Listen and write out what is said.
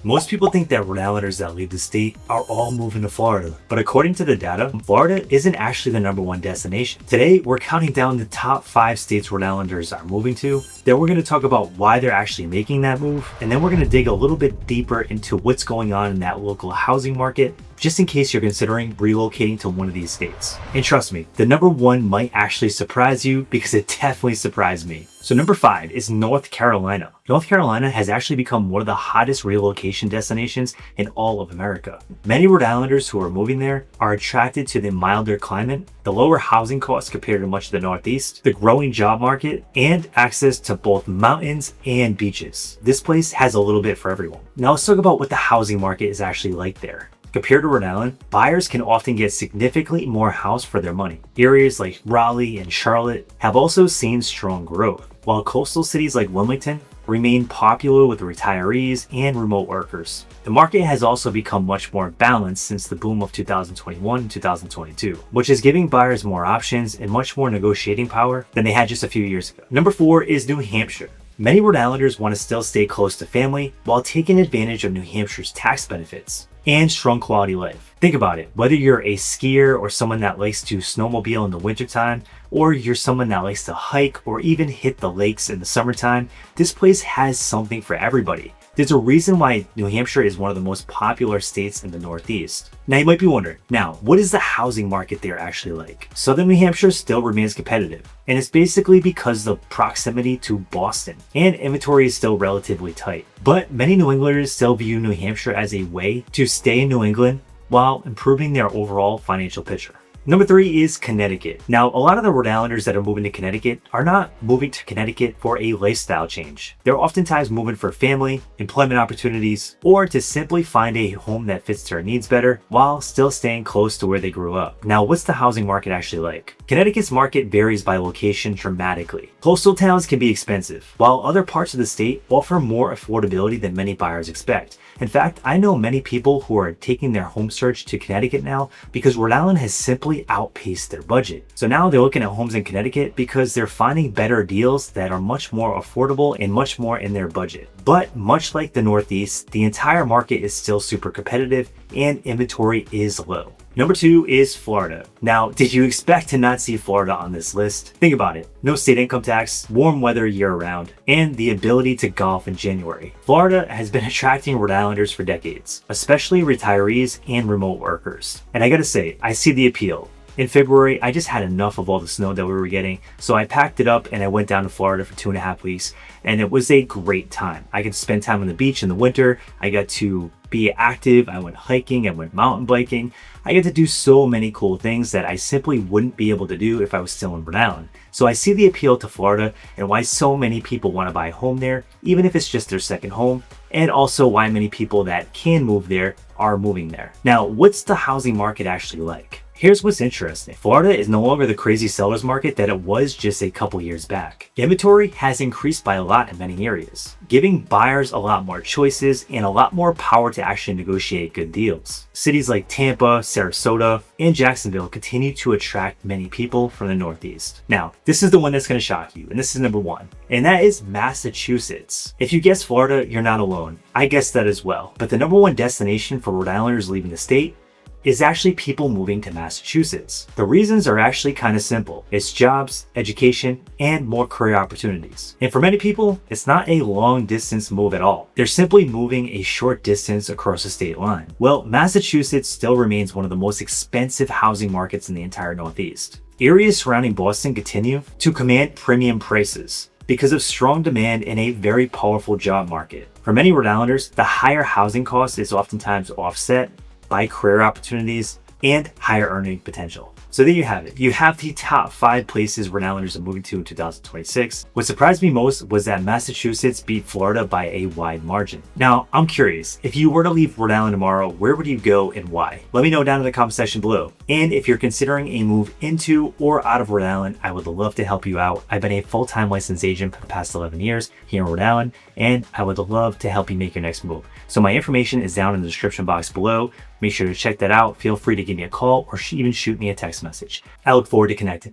Most people think that Rhode Islanders that leave the state are all moving to Florida, but according to the data, Florida isn't actually the #1 destination. Today, we're counting down the top 5 states Rhode Islanders are moving to. Then we're going to talk about why they're actually making that move, and then we're going to dig a little bit deeper into what's going on in that local housing market, just in case you're considering relocating to one of these states. And trust me, the #1 might actually surprise you because it definitely surprised me. So number 5 is North Carolina. North Carolina has actually become one of the hottest relocation destinations in all of America. Many Rhode Islanders who are moving there are attracted to the milder climate, the lower housing costs compared to much of the Northeast, the growing job market, and access to both mountains and beaches. This place has a little bit for everyone. Now let's talk about what the housing market is actually like there. Compared to Rhode Island, buyers can often get significantly more house for their money. Areas like Raleigh and Charlotte have also seen strong growth, while coastal cities like Wilmington remain popular with retirees and remote workers. The market has also become much more balanced since the boom of 2021 and 2022, which is giving buyers more options and much more negotiating power than they had just a few years ago. Number 4 is New Hampshire. Many Rhode Islanders want to still stay close to family while taking advantage of New Hampshire's tax benefits and strong quality life. Think about it, whether you're a skier or someone that likes to snowmobile in the wintertime, or you're someone that likes to hike or even hit the lakes in the summertime, this place has something for everybody. There's a reason why New Hampshire is one of the most popular states in the Northeast. Now you might be wondering, now what is the housing market there actually like? Southern New Hampshire still remains competitive, and it's basically because of proximity to Boston, and inventory is still relatively tight. But many New Englanders still view New Hampshire as a way to stay in New England while improving their overall financial picture. Number 3 is Connecticut. Now, a lot of the Rhode Islanders that are moving to Connecticut are not moving to Connecticut for a lifestyle change. They're oftentimes moving for family, employment opportunities, or to simply find a home that fits their needs better while still staying close to where they grew up. Now, what's the housing market actually like? Connecticut's market varies by location dramatically. Coastal towns can be expensive, while other parts of the state offer more affordability than many buyers expect. In fact, I know many people who are taking their home search to Connecticut now because Rhode Island has simply outpaced their budget. So now they're looking at homes in Connecticut because they're finding better deals that are much more affordable and much more in their budget. But much like the Northeast, the entire market is still super competitive and inventory is low. Number 2 is Florida. Now, did you expect to not see Florida on this list? Think about it. No state income tax, warm weather year round, and the ability to golf in January. Florida has been attracting Rhode Islanders for decades, especially retirees and remote workers. And I gotta say, I see the appeal. In February, I just had enough of all the snow that we were getting, so I packed it up and I went down to Florida for 2.5 weeks, and it was a great time. I could spend time on the beach in the winter. I got to be active. I went hiking, I went mountain biking. I get to do so many cool things that I simply wouldn't be able to do if I was still in Rhode Island. So I see the appeal to Florida and why so many people want to buy a home there, even if it's just their second home, and also why many people that can move there are moving there. Now, what's the housing market actually like? Here's what's interesting. Florida is no longer the crazy seller's market that it was just a couple years back. Inventory has increased by a lot in many areas, giving buyers a lot more choices and a lot more power to actually negotiate good deals. Cities like Tampa, Sarasota, and Jacksonville continue to attract many people from the Northeast. Now, this is the one that's going to shock you, and this is number 1, and that is Massachusetts. If you guessed Florida, you're not alone. I guessed that as well. But the #1 destination for Rhode Islanders leaving the state is actually people moving to Massachusetts. The reasons are actually kind of simple. It's jobs, education, and more career opportunities. And for many people, it's not a long distance move at all. They're simply moving a short distance across the state line. Well, Massachusetts still remains one of the most expensive housing markets in the entire Northeast. Areas surrounding Boston continue to command premium prices because of strong demand and a very powerful job market. For many Rhode Islanders, the higher housing cost is oftentimes offset by career opportunities and higher earning potential. So there you have it. You have the top 5 places Rhode Islanders are moving to in 2026. What surprised me most was that Massachusetts beat Florida by a wide margin. Now, I'm curious, if you were to leave Rhode Island tomorrow, where would you go and why? Let me know down in the comment section below. And if you're considering a move into or out of Rhode Island, I would love to help you out. I've been a full-time licensed agent for the past 11 years here in Rhode Island, and I would love to help you make your next move. So my information is down in the description box below. Make sure to check that out. Feel free to give me a call or even shoot me a text message. I look forward to connecting.